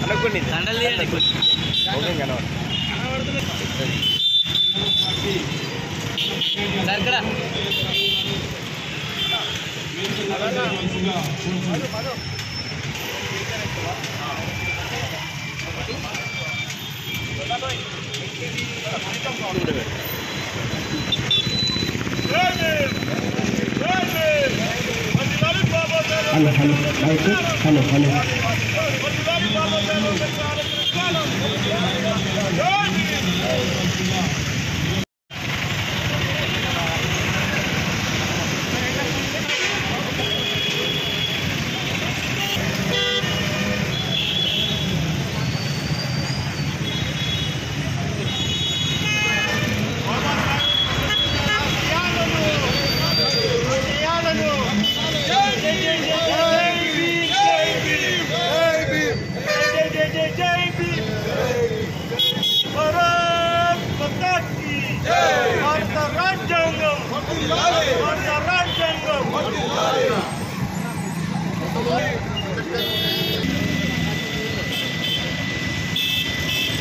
అనుకోండి దండలు దగ్గర hello hello hello hello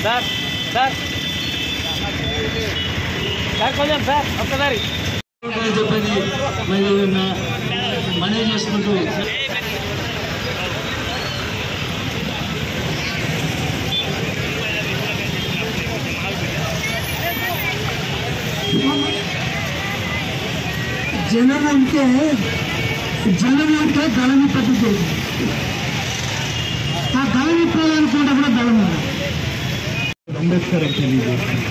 sir sir sir కొంచెం సార్ ఒక్కసారి చెప్పేది మనవి చేసుకుంటూ జనం అంటే దళని పద్ధతి. ఆ దళ విప్పాలనుకుంటే కూడా దళం అంబేద్కర్ తెలియజేస్తుంది.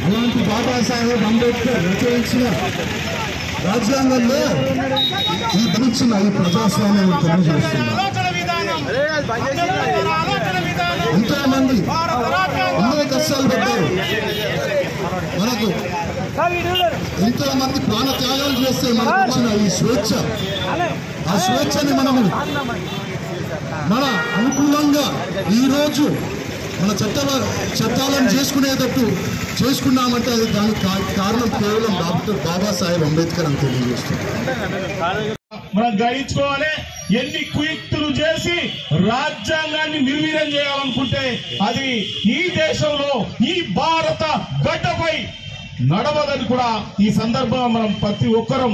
అలాంటి బాబాసాహెబ్ అంబేద్కర్ రచయించిన రాజ్యాంగంలో ఈ గురించిన ఈ ప్రజాస్వామ్యం తెలియజేస్తున్నారు. ఎంతో మంది ఎన్నో కష్టాలు పడ్డారు. మనకు ఎంతో మంది ప్రాణ త్యాగాలు చేస్తే మనకు వచ్చిన ఈ స్వేచ్ఛ, ఆ స్వేచ్ఛని మనము మన అనుకూలంగా ఈరోజు మన చట్టాలను చేసుకున్నామంటే అది దానికి కారణం కేవలం డాక్టర్ బాబాసాహెబ్ అంబేద్కర్ అని తెలియజేస్తుంది. మనం గ్రహించుకోవాలి. ఎన్ని కుయుక్తులు చేసి రాజ్యాంగాన్ని నిర్వీర్యం చేయాలనుకుంటే అది ఈ దేశంలో ఈ భారత గడ్డపై నడవదని కూడా ఈ సందర్భంగా మనం ప్రతి ఒక్కరం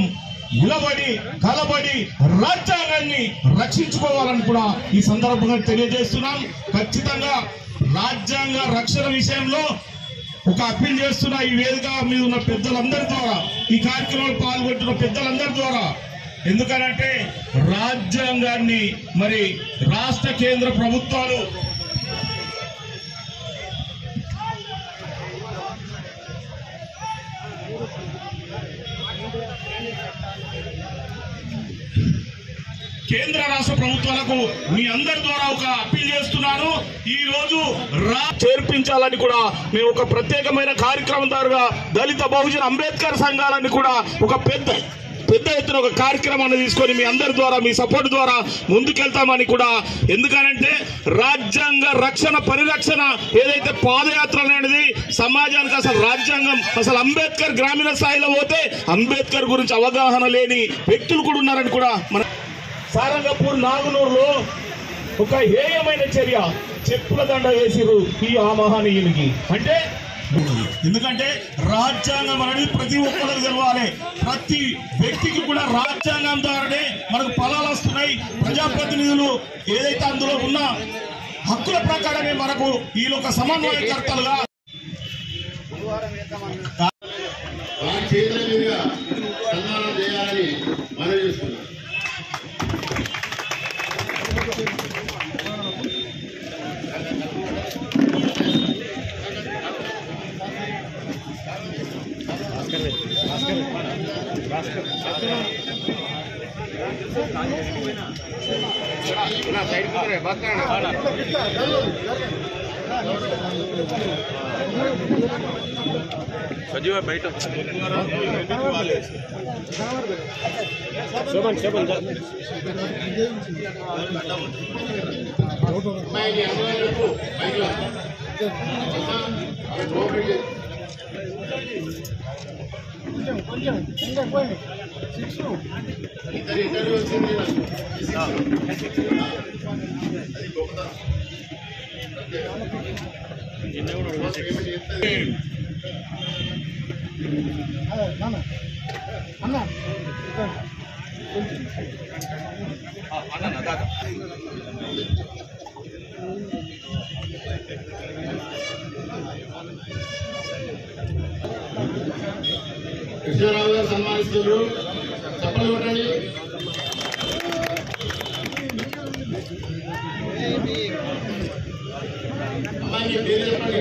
నిలబడి కలబడి రాజ్యాంగాన్ని రక్షించుకోవాలని కూడా ఈ సందర్భంగా తెలియజేస్తున్నాం. ఖచ్చితంగా రాజ్యాంగ రక్షణ విషయంలో ఒక అప్పీల్ చేస్తున్న ఈ వేదిక మీద ఉన్న పెద్దలందరి ద్వారా, ఈ కార్యక్రమంలో పాల్గొంటున్న పెద్దలందరి ద్వారా. ఎందుకనంటే రాజ్యాంగాన్ని మరి రాష్ట్ర కేంద్ర ప్రభుత్వాలు కేంద్ర రాష్ట్ర ప్రభుత్వాలకు మీ అందరి ద్వారా ఒక అప్పీల్ చేస్తున్నాను. ఈ రోజు చేర్పించాలని కూడా మేము ఒక ప్రత్యేకమైన కార్యక్రమం ద్వారా దళిత బహుజన అంబేద్కర్ సంఘాలని కూడా ఒక పెద్ద ఎత్తున ఒక కార్యక్రమాన్ని తీసుకొని మీ అందరి ద్వారా మీ సపోర్ట్ ద్వారా ముందుకెళ్తామని కూడా. ఎందుకనంటే రాజ్యాంగ రక్షణ పరిరక్షణ ఏదైతే పాదయాత్ర అనేది సమాజానికి అసలు రాజ్యాంగం అసలు అంబేద్కర్ గ్రామీణ స్థాయిలో పోతే అంబేద్కర్ గురించి అవగాహన లేని వ్యక్తులు కూడా ఉన్నారని కూడా మన సారంగపూర్ నాగునూరులో ఒక హేయమైన చర్య, చెప్పుల దండ వేసిరు ఈ ఆ మహనీయునికి. అంటే ఎందుకంటే రాజ్యాంగం అనేది ప్రతి ఒక్కరికి తెలవాలి. ప్రతి వ్యక్తికి కూడా రాజ్యాంగం ద్వారానే మనకు ఫలాలు వస్తున్నాయి. ప్రజాప్రతినిధులు ఏదైతే అందులో ఉన్న హక్కుల ప్రకారమే మనకు వీళ్ళు ఒక సమన్వయకర్తలుగా చేయాలని మనం చూస్తున్నాం. सजीव बैठ शोभन शोभन కృష్ణారావు గారు సన్మానిస్తున్నారు. చప్పలు కొట్టండి. అమ్మాయి పేరు చెప్పండి.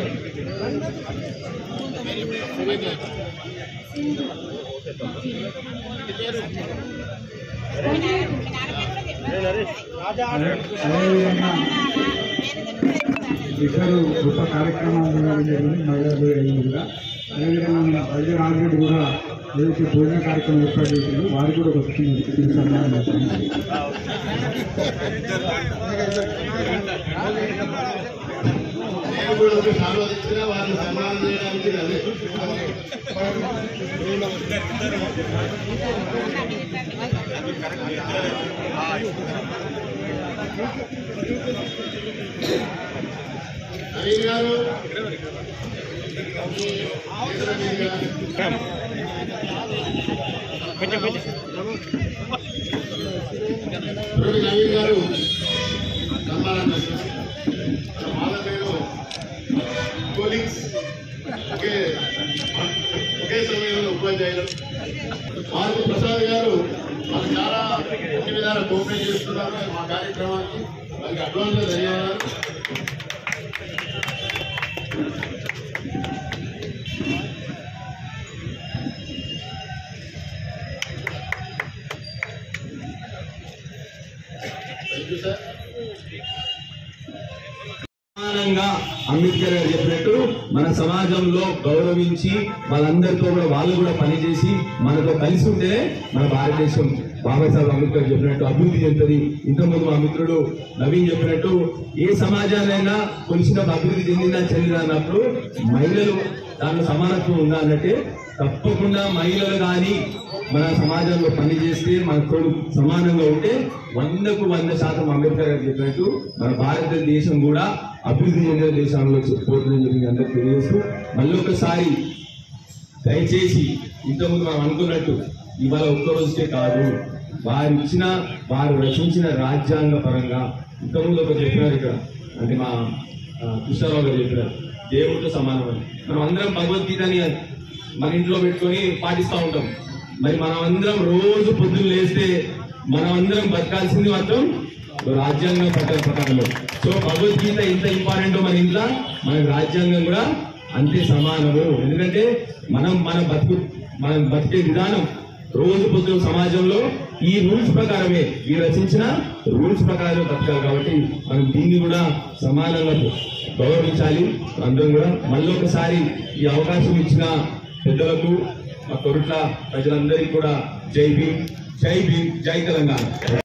ఇద్దరు గొప్ప కార్యక్రమాలు జరిగింది మహిళలు కూడా. అదేవిధంగా మన వైద్య రాజరెడ్డి కూడా ఏదైతే భోజన కార్యక్రమం ఏర్పాటు చేసిందో వారు కూడా ఒక సన్మానం చేస్తుంది. నేను కూడా ఒక సార్వదించిన వారిని సన్మానం చేయడానికి అదే నవీన్ గారు నవీన్ గారు సన్మానం చేస్తారు. వాళ్ళ పేరు కోలింగ్స్ ఒకే సమయంలో ఉపాధ్యాయులు. మార్పు ప్రసాద్ గారు మాకు చాలా అన్ని విధాలు కోఆపరేట్ చేస్తున్నారు మా కార్యక్రమానికి. వారికి అడ్వాన్స్గా ధన్యవాదాలు. Thank you sir. సమానంగా అంబేద్కర్ గారు చెప్పినట్టు మన సమాజంలో గౌరవించి వాళ్ళందరితో కూడా వాళ్ళు కూడా పనిచేసి మనతో కలిసి ఉంటేనే మన భారతదేశం బాబాసాహెబ్ అంబేద్కర్ చెప్పినట్టు అభివృద్ధి చెందుతుంది. ఇంతకుముందు మా మిత్రుడు నవీన్ చెప్పినట్టు ఏ సమాజాన్నైనా కొంచెం అభివృద్ధి చెందిందా అన్నప్పుడు మహిళలు దాంట్లో సమానత్వం ఉందా అన్నట్టే తప్పకుండా మహిళలు కానీ మన సమాజంలో పనిచేస్తే మనతో సమానంగా ఉంటే 100% అంబేద్కర్ గారు చెప్పినట్టు మన భారతదేశం కూడా అభివృద్ధి చెందిన దేశంలో పోతుందని చెప్పి అందరికి తెలియజేస్తూ మళ్ళీ ఒకసారి దయచేసి ఇంతకుముందు మనం అనుకున్నట్టు ఇవాళ ఒక్కరోజుకే కాదు, వారు రచించిన రాజ్యాంగ పరంగా ఇంతకుముందు ఒక చెప్పినారు ఇక్కడ, అంటే మా కృష్ణారావు గారు చెప్పినారు దేవుడితో సమానమని. మనం అందరం భగవద్గీతని మన ఇంట్లో పెట్టుకొని పాటిస్తూ ఉంటాం. మరి మనం అందరం రోజు పొద్దున్న లేస్తే మనం అందరం బతకాల్సింది మాత్రం రాజ్యాంగం ప్రకారంలో. సో భగవద్గీత ఎంత ఇంపార్టెంటో మన ఇంట్లో మన రాజ్యాంగం కూడా అంతే సమానము. ఎందుకంటే మనం బతికే విధానం రోజు పొద్దున సమాజంలో ఈ రూల్స్ ప్రకారమే, ఈ రచించిన రూల్స్ ప్రకారమే బతకాలి. కాబట్టి మనం దీన్ని కూడా సమానంగా గౌరవించాలి. అందరం కూడా మళ్ళీ ఒకసారి ఈ అవకాశం ఇచ్చిన పెద్దలకు, మా కొరుట్ల ప్రజలందరికీ కూడా జై భీమ్, జై భీమ్, జై తెలంగాణ.